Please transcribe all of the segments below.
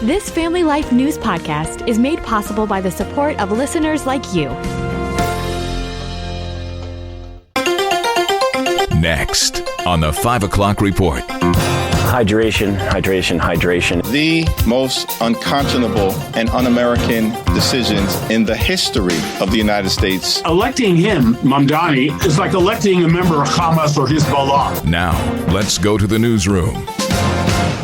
This Family Life News podcast is made possible by the support of listeners like you. Next on the 5 o'clock report. Hydration, hydration, hydration. The most unconscionable and un-American decisions in the history of the United States. Electing him, Mamdani, is like electing a member of Hamas or Hezbollah. Now, let's go to the newsroom.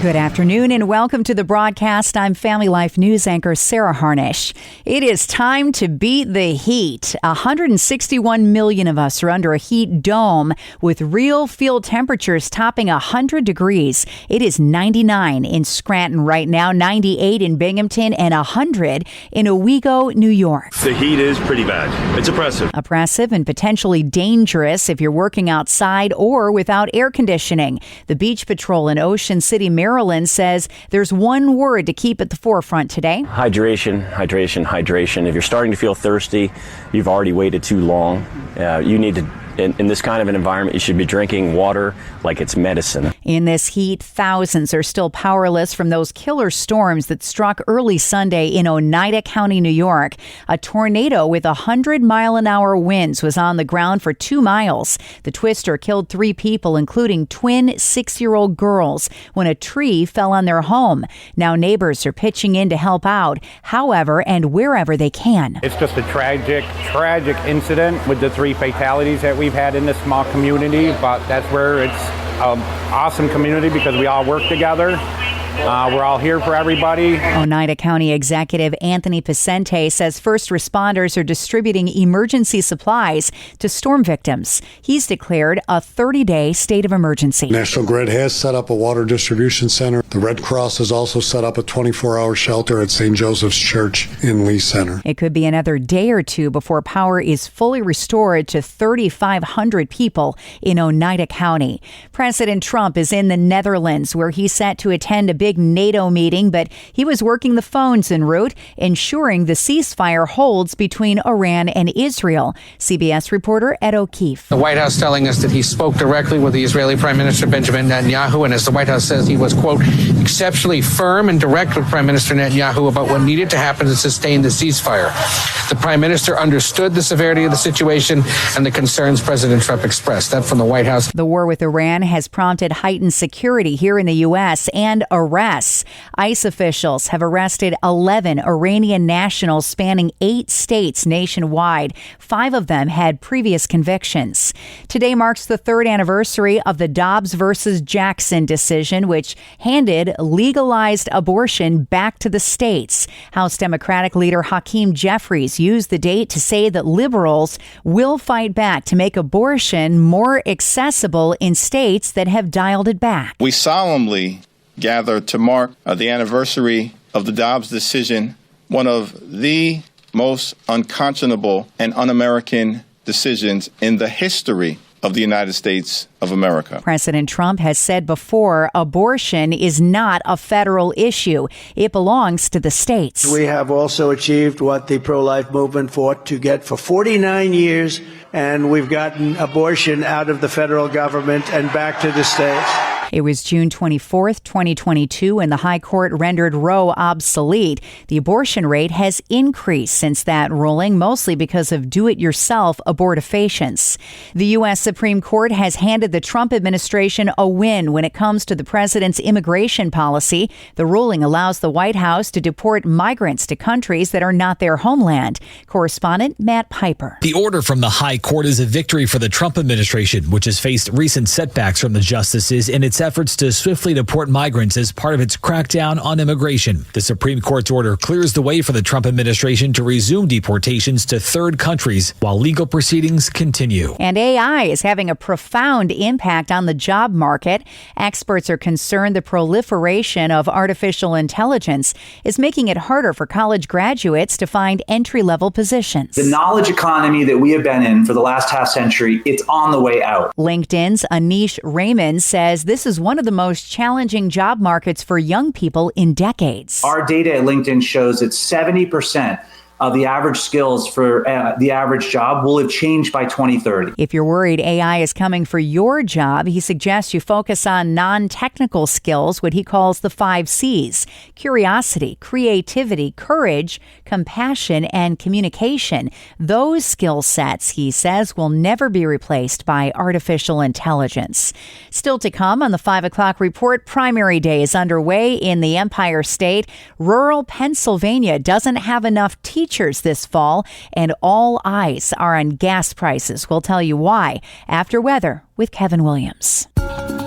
Good afternoon and welcome to the broadcast. I'm Family Life News anchor Sarah Harnish. It is time to beat the heat. 161 million of us are under a heat dome with real field temperatures topping 100 degrees. It is 99 in Scranton right now, 98 in Binghamton, and 100 in Owego, New York. The heat is pretty bad. It's oppressive. Oppressive and potentially dangerous if you're working outside or without air conditioning. The Beach Patrol in Ocean City, Maryland says there's one word to keep at the forefront today. Hydration, hydration, hydration. If you're starting to feel thirsty, you've already waited too long. You need to, in this kind of an environment, you should be drinking water like it's medicine. In this heat, thousands are still powerless from those killer storms that struck early Sunday in Oneida County, New York. A tornado with 100-mile-an-hour winds was on the ground for 2 miles. The twister killed 3 people, including twin 6-year-old girls, when a tree fell on their home. Now neighbors are pitching in to help out, however and wherever they can. It's just a tragic incident with the 3 fatalities that we've had in this small community, but that's where it's an awesome community because we all work together. We're all here for everybody. Oneida County Executive Anthony Picente says first responders are distributing emergency supplies to storm victims. He's declared a 30-day state of emergency. National Grid has set up a water distribution center. The Red Cross has also set up a 24-hour shelter at St. Joseph's Church in Lee Center. It could be another day or two before power is fully restored to 3,500 people in Oneida County. President Trump is in the Netherlands, where he's set to attend a big NATO meeting, but he was working the phones en route, ensuring the ceasefire holds between Iran and Israel. CBS reporter Ed O'Keefe. The White House telling us that he spoke directly with the Israeli Prime Minister Benjamin Netanyahu, and as the White House says, he was, quote, exceptionally firm and direct with Prime Minister Netanyahu about what needed to happen to sustain the ceasefire. The Prime Minister understood the severity of the situation and the concerns President Trump expressed. That from the White House. The war with Iran has prompted heightened security here in the U.S. and arrests. ICE officials have arrested 11 Iranian nationals spanning 8 states nationwide. 5 of them had previous convictions. Today marks the 3rd anniversary of the Dobbs versus Jackson decision, which handed legalized abortion back to the states. House Democratic leader Hakeem Jeffries used the date to say that liberals will fight back to make abortion more accessible in states that have dialed it back. We solemnly gather to mark the anniversary of the Dobbs decision, one of the most unconscionable and un-American decisions in the history of the United States of America. President Trump has said before, abortion is not a federal issue. It belongs to the states. We have also achieved what the pro-life movement fought to get for 49 years, and we've gotten abortion out of the federal government and back to the states. It was June 24th, 2022, when the High Court rendered Roe obsolete. The abortion rate has increased since that ruling, mostly because of do-it-yourself abortifacients. The U.S. Supreme Court has handed the Trump administration a win when it comes to the president's immigration policy. The ruling allows the White House to deport migrants to countries that are not their homeland. Correspondent Matt Piper. The order from the High Court is a victory for the Trump administration, which has faced recent setbacks from the justices in its efforts to swiftly deport migrants as part of its crackdown on immigration. The Supreme Court's order clears the way for the Trump administration to resume deportations to third countries while legal proceedings continue. And AI is having a profound impact on the job market. Experts are concerned the proliferation of artificial intelligence is making it harder for college graduates to find entry-level positions. The knowledge economy that we have been in for the last half century, it's on the way out. LinkedIn's Anish Raymond says this is one of the most challenging job markets for young people in decades. Our data at LinkedIn shows that 70% the average skills for the average job will have changed by 2030. If you're worried AI is coming for your job, he suggests you focus on non-technical skills, what he calls the 5 C's: curiosity, creativity, courage, compassion, and communication. Those skill sets, he says, will never be replaced by artificial intelligence. Still to come on the 5 o'clock report, primary day is underway in the Empire State. Rural Pennsylvania doesn't have enough teachers this fall, and all eyes are on gas prices. We'll tell you why after weather with Kevin Williams.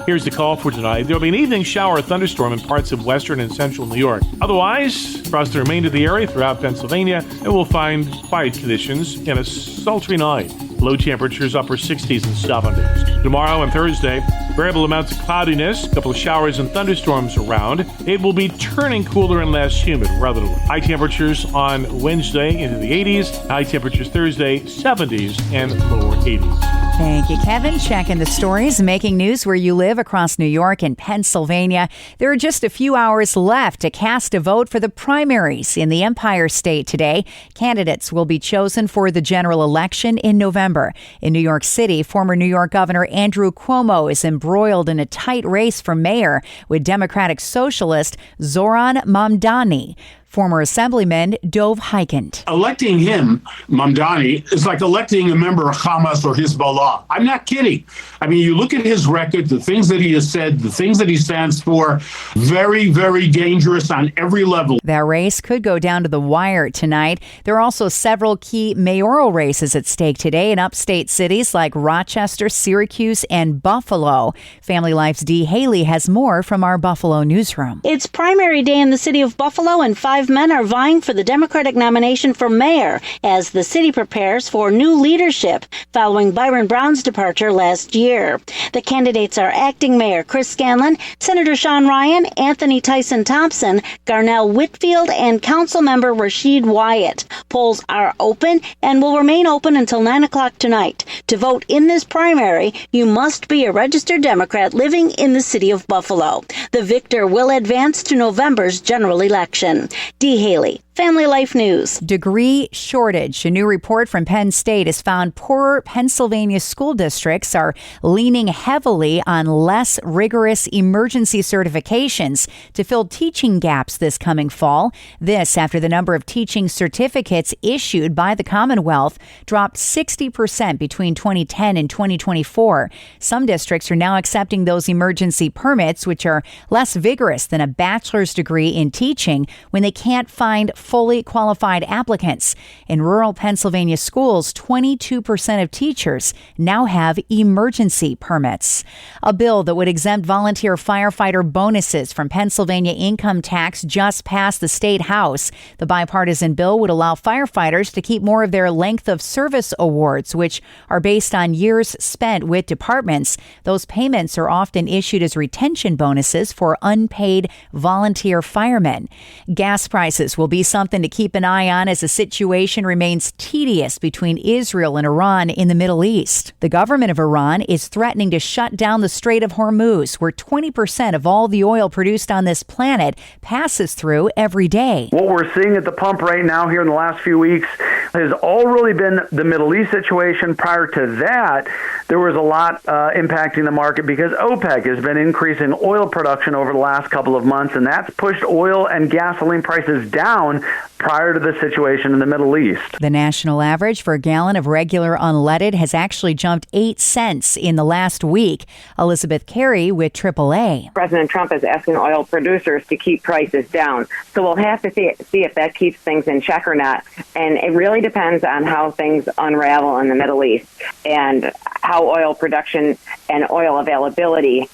Here's the call for tonight. There'll be an evening shower or thunderstorm in parts of western and central New York. Otherwise, across the remainder of the area throughout Pennsylvania, and we'll find quiet conditions and a sultry night. Low temperatures upper 60s and 70s. Tomorrow and Thursday, variable amounts of cloudiness, a couple of showers and thunderstorms around. It will be turning cooler and less humid, rather high temperatures on Wednesday into the 80s, high temperatures Thursday, 70s and lower 80s. Thank you, Kevin. Checking the stories, making news where you live across New York and Pennsylvania. There are just a few hours left to cast a vote for the primaries in the Empire State today. Candidates will be chosen for the general election in November. In New York City, former New York Governor Andrew Cuomo is embroiled in a tight race for mayor with Democratic Socialist Zoran Mamdani. Former Assemblyman Dov Hikind. Electing him, Mamdani, is like electing a member of Hamas or Hezbollah. I'm not kidding. I mean, you look at his record, the things that he has said, the things that he stands for, very, very dangerous on every level. That race could go down to the wire tonight. There are also several key mayoral races at stake today in upstate cities like Rochester, Syracuse, and Buffalo. Family Life's Dee Haley has more from our Buffalo newsroom. It's primary day in the city of Buffalo, and 5 men are vying for the Democratic nomination for mayor as the city prepares for new leadership following Byron Brown's departure last year. The candidates are acting mayor Chris Scanlon, Senator Sean Ryan, Anthony Tyson Thompson, Garnell Whitfield, and council member Rashid Wyatt. Polls are open and will remain open until 9 o'clock tonight. To vote in this primary, you must be a registered Democrat living in the city of Buffalo. The victor will advance to November's general election. Dee Haley, Family Life News. Degree shortage. A new report from Penn State has found poorer Pennsylvania school districts are leaning heavily on less rigorous emergency certifications to fill teaching gaps this coming fall. This after the number of teaching certificates issued by the Commonwealth dropped 60% between 2010 and 2024. Some districts are now accepting those emergency permits, which are less vigorous than a bachelor's degree in teaching, when they can't find fully qualified applicants. In rural Pennsylvania schools, 22% of teachers now have emergency permits. A bill that would exempt volunteer firefighter bonuses from Pennsylvania income tax just passed the state house. The bipartisan bill would allow firefighters to keep more of their length of service awards, which are based on years spent with departments. Those payments are often issued as retention bonuses for unpaid volunteer firemen. Gas prices will be something to keep an eye on as the situation remains tedious between Israel and Iran in the Middle East. The government of Iran is threatening to shut down the Strait of Hormuz, where 20% of all the oil produced on this planet passes through every day. What we're seeing at the pump right now here in the last few weeks has all really been the Middle East situation. Prior to that, there was a lot impacting the market because OPEC has been increasing oil production over the last couple of months, and that's pushed oil and gasoline prices down prior to the situation in the Middle East. The national average for a gallon of regular unleaded has actually jumped 8 cents in the last week. Elizabeth Carey with AAA. President Trump is asking oil producers to keep prices down. So we'll have to see if that keeps things in check or not. And it really depends on how things unravel in the Middle East and how oil production and oil availability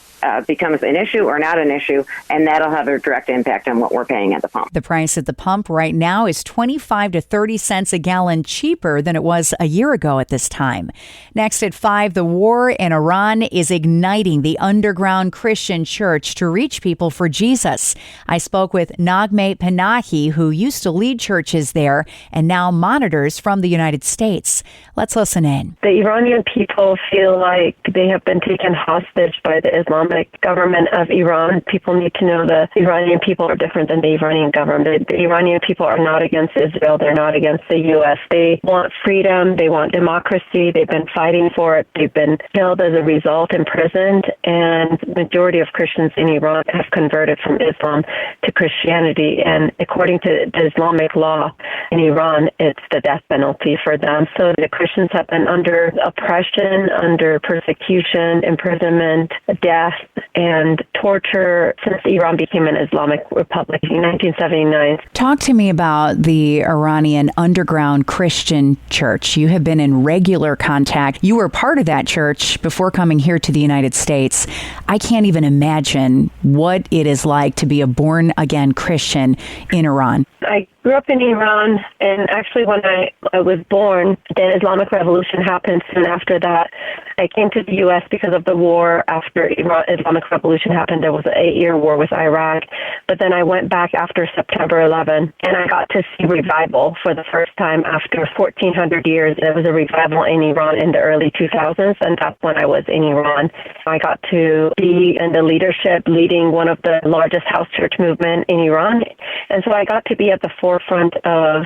becomes an issue or not an issue, and that'll have a direct impact on what we're paying at the pump. The price at the pump right now is 25 to 30 cents a gallon cheaper than it was a year ago at this time. Next at 5, the war in Iran is igniting the underground Christian church to reach people for Jesus. I spoke with Naghmeh Panahi, who used to lead churches there and now monitors from the United States. Let's listen in. The Iranian people feel like they have been taken hostage by the Islamic Islamic government of Iran. People need to know the Iranian people are different than the Iranian government. The Iranian people are not against Israel. They're not against the U.S. They want freedom. They want democracy. They've been fighting for it. They've been killed as a result, imprisoned, and the majority of Christians in Iran have converted from Islam to Christianity. And according to the Islamic law in Iran, it's the death penalty for them. So the Christians have been under oppression, under persecution, imprisonment, death, and torture since Iran became an Islamic republic in 1979. Talk to me about the Iranian underground Christian church. You have been in regular contact. You were part of that church before coming here to the United States. I can't even imagine what it is like to be a born-again Christian in Iran. I grew up in Iran, and actually when I was born, the Islamic Revolution happened soon after that. I came to the U.S. because of the war. After Islamic Revolution happened, there was an 8-year war with Iraq. But then I went back after September 11, and I got to see revival for the first time after 1,400 years. There was a revival in Iran in the early 2000s, and that's when I was in Iran. I got to be in the leadership, leading one of the largest house church movement in Iran. And so I got to be at the forefront of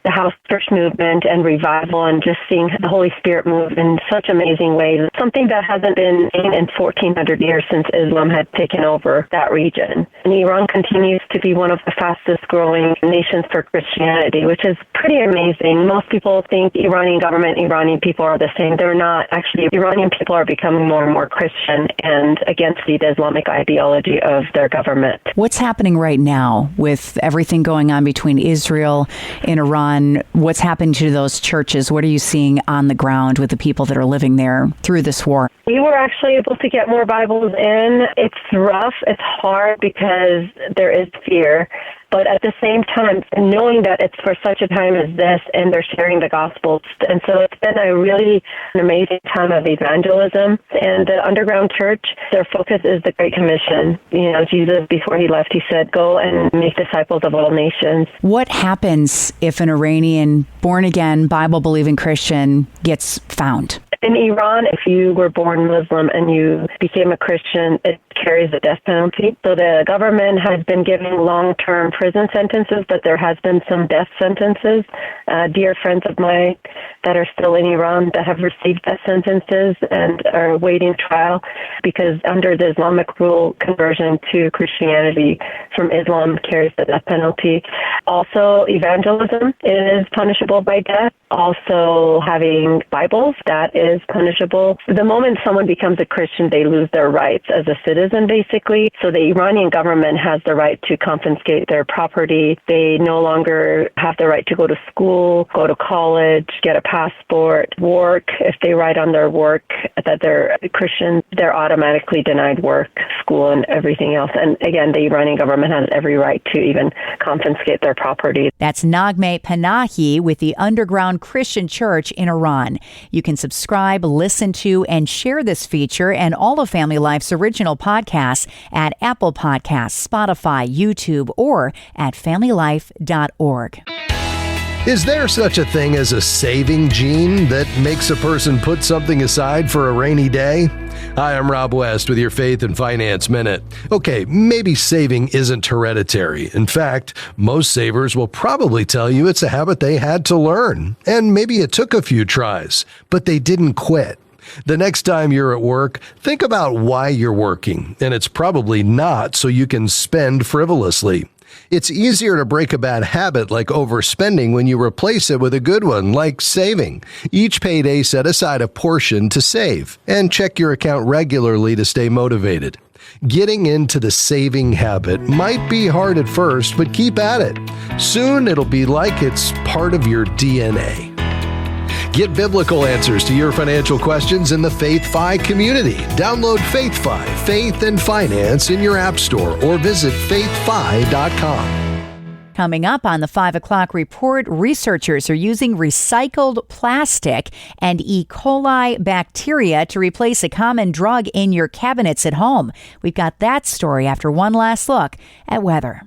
the house church movement and revival, and just seeing the Holy Spirit move in such amazing ways. Something that hasn't been seen in 1,400 years since Islam had taken over that region. And Iran continues to be one of the fastest growing nations for Christianity, which is pretty amazing. Most people think Iranian government, Iranian people are the same. They're not. Actually, Iranian people are becoming more and more Christian and against the Islamic ideology of their government. What's happening right now with everything going on between Israel and Iran? What's happened to those churches? What are you seeing on the ground with the people that are living there through this war? We were actually able to get more Bibles in. It's rough. It's hard because there is fear. But at the same time, knowing that it's for such a time as this, and they're sharing the gospel. And so it's been a really amazing time of evangelism. And the underground church, their focus is the Great Commission. You know, Jesus, before he left, he said, go and make disciples of all nations. What happens if an Iranian born-again, Bible-believing Christian gets found? In Iran, if you were born Muslim and you became a Christian, it carries the death penalty. So the government has been giving long-term prison sentences, but there has been some death sentences. Dear friends of mine that are still in Iran that have received death sentences and are awaiting trial because under the Islamic rule, conversion to Christianity from Islam carries the death penalty. Also, evangelism is punishable by death. Also, having Bibles, that is punishable. The moment someone becomes a Christian, they lose their rights as a citizen, basically. So the Iranian government has the right to confiscate their property. They no longer have the right to go to school, go to college, get a passport, work. If they write on their work that they're Christian, they're automatically denied work, school, and everything else. And again, the Iranian government has every right to even confiscate their property. That's Naghmeh Panahi with the Underground Christian Church in Iran. You can subscribe, listen to, and share this feature and all of Family Life's original podcasts at Apple Podcasts, Spotify, YouTube, or at familylife.org. Is there such a thing as a saving gene that makes a person put something aside for a rainy day? Hi, I'm Rob West with your Faith and Finance Minute. Okay, maybe saving isn't hereditary. In fact, most savers will probably tell you it's a habit they had to learn. And maybe it took a few tries, but they didn't quit. The next time you're at work, think about why you're working, and it's probably not so you can spend frivolously. It's easier to break a bad habit like overspending when you replace it with a good one like saving. Each payday, set aside a portion to save and check your account regularly to stay motivated. Getting into the saving habit might be hard at first, but keep at it. Soon it'll be like it's part of your DNA. Get biblical answers to your financial questions in the Faith Fi community. Download Faith Fi, Faith and Finance in your app store or visit faithfi.com. Coming up on the 5 o'clock report, researchers are using recycled plastic and E. coli bacteria to replace a common drug in your cabinets at home. We've got that story after one last look at weather.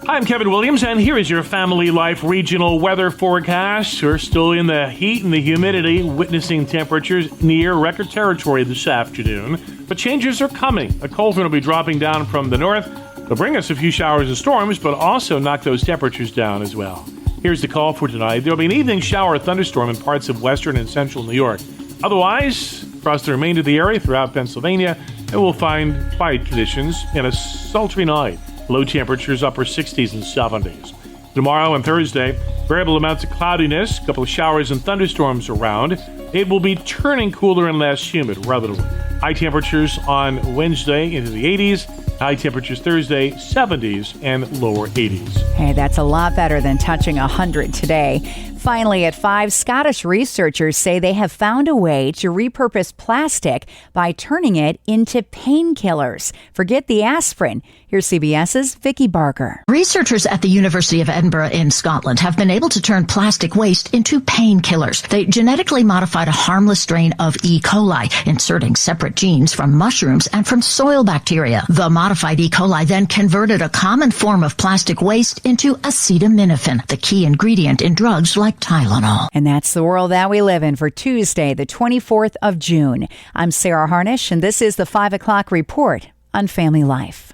Hi, I'm Kevin Williams, and here is your Family Life regional weather forecast. We're still in the heat and the humidity, witnessing temperatures near record territory this afternoon. But changes are coming. A cold front will be dropping down from the north. It'll bring us a few showers and storms, but also knock those temperatures down as well. Here's the call for tonight. There'll be an evening shower or thunderstorm in parts of western and central New York. Otherwise, across the remainder of the area throughout Pennsylvania, it will find quiet conditions and a sultry night. Low temperatures upper 60s and 70s. Tomorrow and Thursday, variable amounts of cloudiness, a couple of showers and thunderstorms around. It will be turning cooler and less humid relatively. High temperatures on Wednesday into the 80s. High temperatures Thursday, 70s and lower 80s. Hey, that's a lot better than touching 100 today. Finally, at 5, Scottish researchers say they have found a way to repurpose plastic by turning it into painkillers. Forget the aspirin. Here's CBS's Vicki Barker. Researchers at the University of Edinburgh in Scotland have been able to turn plastic waste into painkillers. They genetically modified a harmless strain of E. coli, inserting separate genes from mushrooms and from soil bacteria. The modified E. coli then converted a common form of plastic waste into acetaminophen, the key ingredient in drugs like Tylenol. And that's the world that we live in for Tuesday, the 24th of June. I'm Sarah Harnish, and this is the 5 o'clock report on Family Life.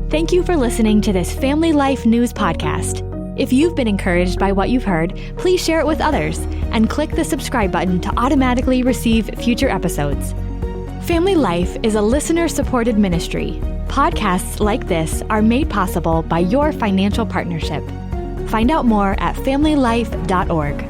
Thank you for listening to this Family Life News podcast. If you've been encouraged by what you've heard, please share it with others and click the subscribe button to automatically receive future episodes. Family Life is a listener-supported ministry. Podcasts like this are made possible by your financial partnership. Find out more at familylife.org.